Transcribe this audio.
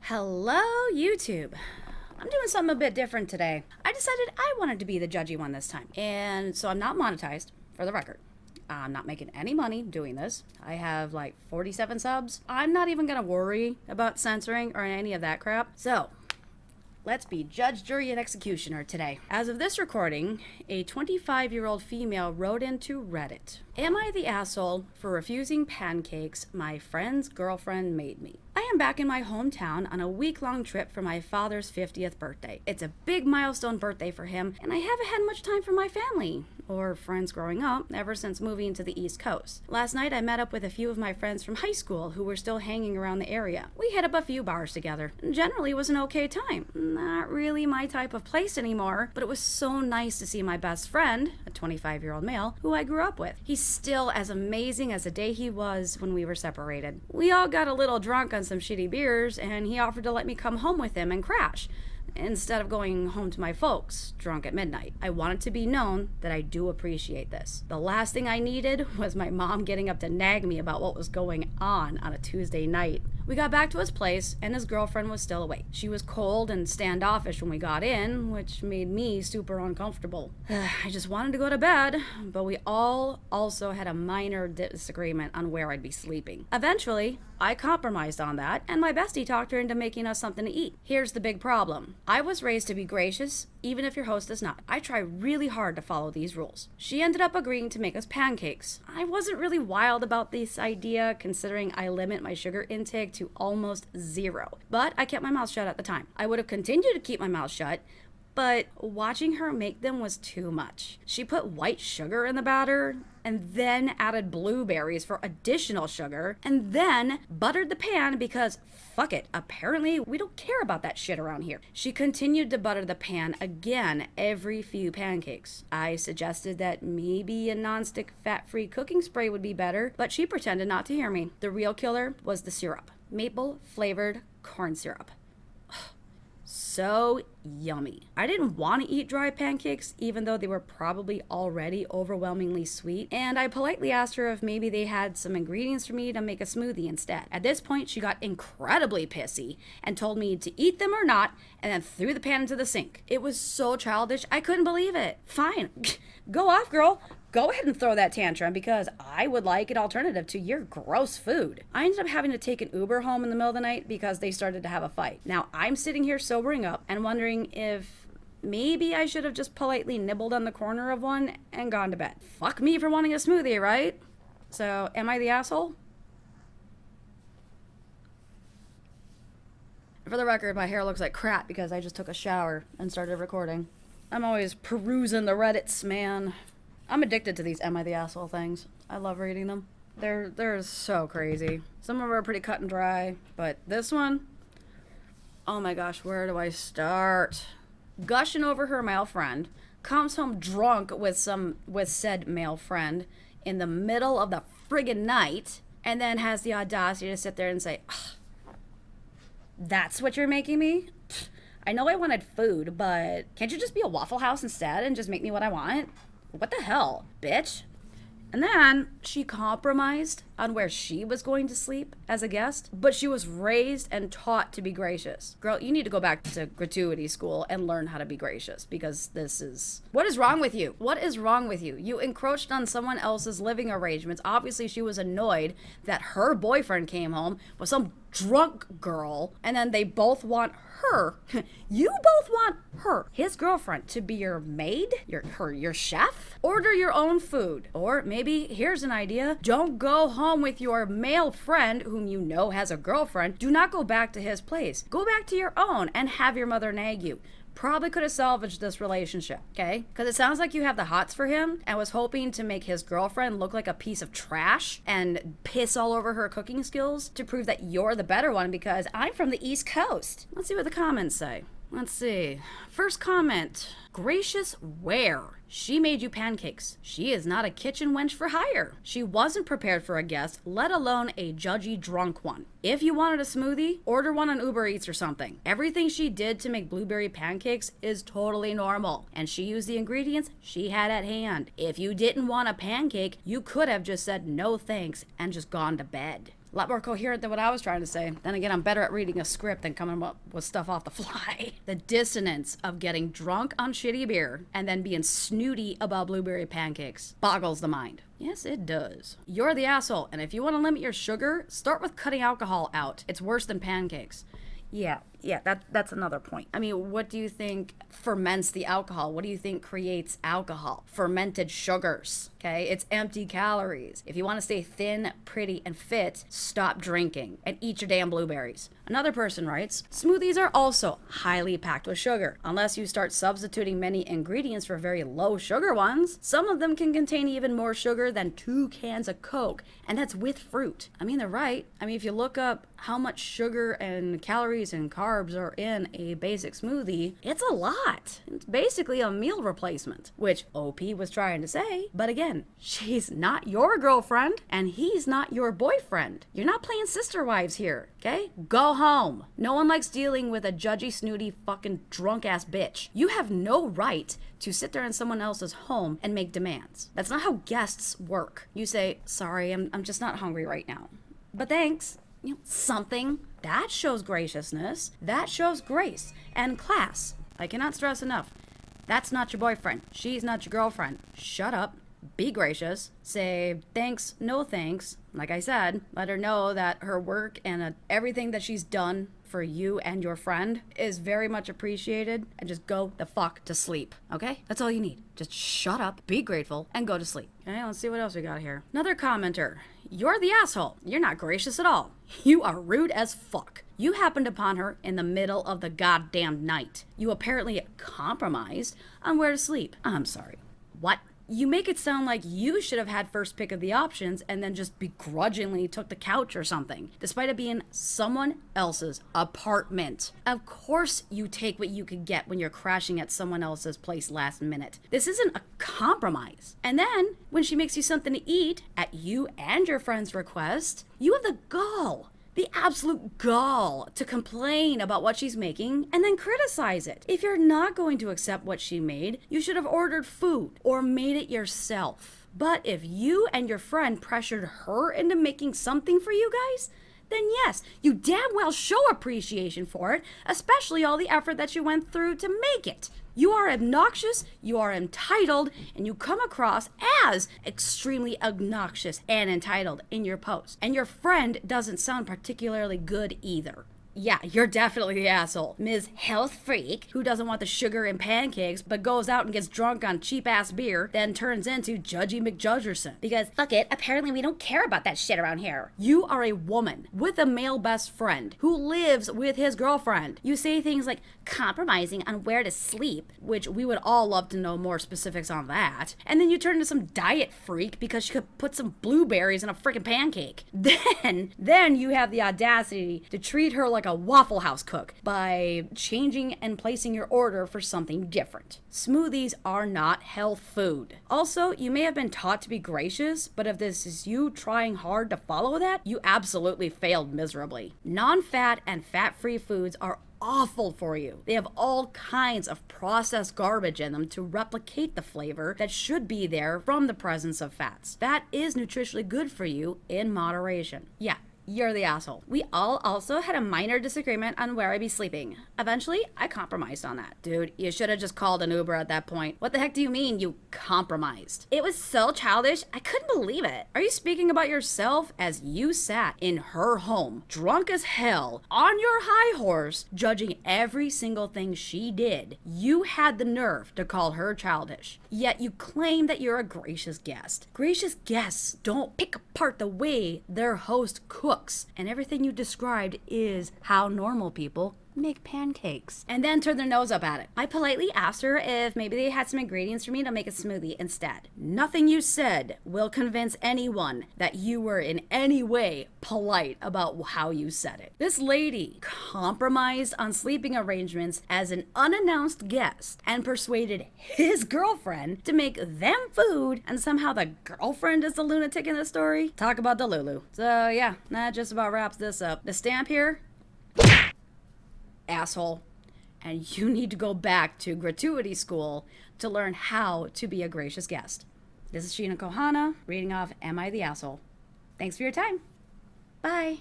Hello, YouTube. I'm doing something a bit different today. I decided I wanted to be the judgy one this time. And so I'm not monetized, for the record. I'm not making any money doing this. I have like 47 subs. I'm not even gonna worry about censoring or any of that crap. So, let's be judge, jury, and executioner today. As of this recording, a 25-year-old female wrote into Reddit, "Am I the asshole for refusing pancakes my friend's girlfriend made me? I am back in my hometown on a week-long trip for my father's 50th birthday. It's a big milestone birthday for him, and I haven't had much time for my family or friends growing up ever since moving to the East Coast. Last night I met up with a few of my friends from high school who were still hanging around the area. We hit up a few bars together. Generally it was an okay time. Not really my type of place anymore, but it was so nice to see my best friend, a 25-year-old male, who I grew up with. He's still as amazing as the day he was when we were separated. We all got a little drunk on some shitty beers, and he offered to let me come home with him and crash, instead of going home to my folks, drunk at midnight. I want it to be known that I do appreciate this. The last thing I needed was my mom getting up to nag me about what was going on a Tuesday night. We got back to his place, and his girlfriend was still awake. She was cold and standoffish when we got in, which made me super uncomfortable. I just wanted to go to bed, but we all also had a minor disagreement on where I'd be sleeping. Eventually, I compromised on that, and my bestie talked her into making us something to eat. Here's the big problem. I was raised to be gracious, even if your host is not. I try really hard to follow these rules. She ended up agreeing to make us pancakes. I wasn't really wild about this idea, considering I limit my sugar intake to almost 0. But I kept my mouth shut at the time. I would have continued to keep my mouth shut, but watching her make them was too much. She put white sugar in the batter, and then added blueberries for additional sugar, and then buttered the pan because fuck it, apparently we don't care about that shit around here. She continued to butter the pan again every few pancakes. I suggested that maybe a non-stick fat-free cooking spray would be better, but she pretended not to hear me. The real killer was the syrup. Maple flavored corn syrup. So yummy. I didn't want to eat dry pancakes, even though they were probably already overwhelmingly sweet, and I politely asked her if maybe they had some ingredients for me to make a smoothie instead. At this point, she got incredibly pissy and told me to eat them or not, and then threw the pan into the sink. It was so childish, I couldn't believe it. Fine, go off, girl. Go ahead and throw that tantrum, because I would like an alternative to your gross food. I ended up having to take an Uber home in the middle of the night because they started to have a fight. Now I'm sitting here sobering up and wondering if maybe I should have just politely nibbled on the corner of one and gone to bed. Fuck me for wanting a smoothie, right? So am I the asshole? For the record, my hair looks like crap because I just took a shower and started recording. I'm always perusing the Reddits, man. I'm addicted to these Am I the Asshole things. I love reading them. They're so crazy. Some of them are pretty cut and dry, but this one, oh my gosh, where do I start? Gushing over her male friend, comes home drunk with said male friend in the middle of the friggin' night, and then has the audacity to sit there and say, "That's what you're making me? I know I wanted food, but can't you just be a Waffle House instead and just make me what I want? What the hell, bitch?" And then she compromised on where she was going to sleep as a guest, but she was raised and taught to be gracious. Girl, you need to go back to gratuity school and learn how to be gracious, because what is wrong with you? What is wrong with you? You encroached on someone else's living arrangements. Obviously she was annoyed that her boyfriend came home with some drunk girl, and then they both want her, you both want her, his girlfriend, to be your maid, your chef. Order your own food. Or maybe, here's an idea, don't go home with your male friend whom you know has a girlfriend. Do not go back to his place. Go back to your own and have your mother nag you. Probably could have salvaged this relationship, okay? Because it sounds like you have the hots for him and was hoping to make his girlfriend look like a piece of trash and piss all over her cooking skills to prove that you're the better one because I'm from the East Coast. Let's see what the comments say. Let's see. First comment. Gracious where? She made you pancakes. She is not a kitchen wench for hire. She wasn't prepared for a guest, let alone a judgy drunk one. If you wanted a smoothie, order one on Uber Eats or something. Everything she did to make blueberry pancakes is totally normal, and she used the ingredients she had at hand. If you didn't want a pancake, you could have just said no thanks and just gone to bed. A lot more coherent than what I was trying to say. Then again, I'm better at reading a script than coming up with stuff off the fly. The dissonance of getting drunk on shitty beer and then being snooty about blueberry pancakes boggles the mind. Yes, it does. You're the asshole, and if you want to limit your sugar, start with cutting alcohol out. It's worse than pancakes. Yeah, that's another point. I mean, what do you think ferments the alcohol? What do you think creates alcohol? Fermented sugars, okay? It's empty calories. If you want to stay thin, pretty, and fit, stop drinking and eat your damn blueberries. Another person writes, smoothies are also highly packed with sugar. Unless you start substituting many ingredients for very low sugar ones, some of them can contain even more sugar than 2 cans of Coke, and that's with fruit. I mean, they're right. I mean, if you look up how much sugar and calories and carbs are in a basic smoothie, it's a lot. It's basically a meal replacement, which OP was trying to say. But again, she's not your girlfriend and he's not your boyfriend. You're not playing sister wives here, okay? Go home. No one likes dealing with a judgy, snooty, fucking drunk ass bitch. You have no right to sit there in someone else's home and make demands. That's not how guests work. You say, sorry, I'm just not hungry right now. But thanks. You know, something that shows graciousness, that shows grace and class. I cannot stress enough. That's not your boyfriend. She's not your girlfriend. Shut up. Be gracious. Say thanks, no thanks. Like I said, let her know that her work and everything that she's done for you and your friend is very much appreciated, and just go the fuck to sleep, okay? That's all you need. Just shut up, be grateful, and go to sleep. Okay, let's see what else we got here. Another commenter. You're the asshole. You're not gracious at all. You are rude as fuck. You happened upon her in the middle of the goddamn night. You apparently compromised on where to sleep. I'm sorry. What? You make it sound like you should have had first pick of the options and then just begrudgingly took the couch or something, despite it being someone else's apartment. Of course you take what you could get when you're crashing at someone else's place last minute. This isn't a compromise. And then, when she makes you something to eat, at you and your friend's request, you have the gall. The absolute gall to complain about what she's making and then criticize it. If you're not going to accept what she made, you should have ordered food or made it yourself. But if you and your friend pressured her into making something for you guys, then yes, you damn well show appreciation for it, especially all the effort that you went through to make it. You are obnoxious, you are entitled, and you come across as extremely obnoxious and entitled in your post. And your friend doesn't sound particularly good either. Yeah, you're definitely the asshole. Ms. Health Freak, who doesn't want the sugar in pancakes, but goes out and gets drunk on cheap-ass beer, then turns into Judgy McJudgerson. Because, fuck it, apparently we don't care about that shit around here. You are a woman with a male best friend who lives with his girlfriend. You say things like compromising on where to sleep, which we would all love to know more specifics on that. And then you turn into some diet freak because she could put some blueberries in a freaking pancake. Then you have the audacity to treat her like a Waffle House cook by changing and placing your order for something different. Smoothies are not health food. Also, you may have been taught to be gracious, but if this is you trying hard to follow that, you absolutely failed miserably. Non-fat and fat-free foods are awful for you. They have all kinds of processed garbage in them to replicate the flavor that should be there from the presence of fats. Fat is nutritionally good for you in moderation. Yeah. You're the asshole. We all also had a minor disagreement on where I'd be sleeping. Eventually, I compromised on that. Dude, you should have just called an Uber at that point. What the heck do you mean you compromised? It was so childish, I couldn't believe it. Are you speaking about yourself as you sat in her home, drunk as hell, on your high horse, judging every single thing she did? You had the nerve to call her childish. Yet you claim that you're a gracious guest. Gracious guests don't pick apart the way their host cooks. And everything you described is how normal people make pancakes. And then turn their nose up at it. I politely asked her if maybe they had some ingredients for me to make a smoothie instead. Nothing you said will convince anyone that you were in any way polite about how you said it. This lady compromised on sleeping arrangements as an unannounced guest and persuaded his girlfriend to make them food, and somehow the girlfriend is the lunatic in the story. Talk about the Lulu. So yeah, that just about wraps this up. The stamp here, asshole, and you need to go back to gratuity school to learn how to be a gracious guest. This is Sheena Kohana reading off Am I the Asshole? Thanks for your time. Bye.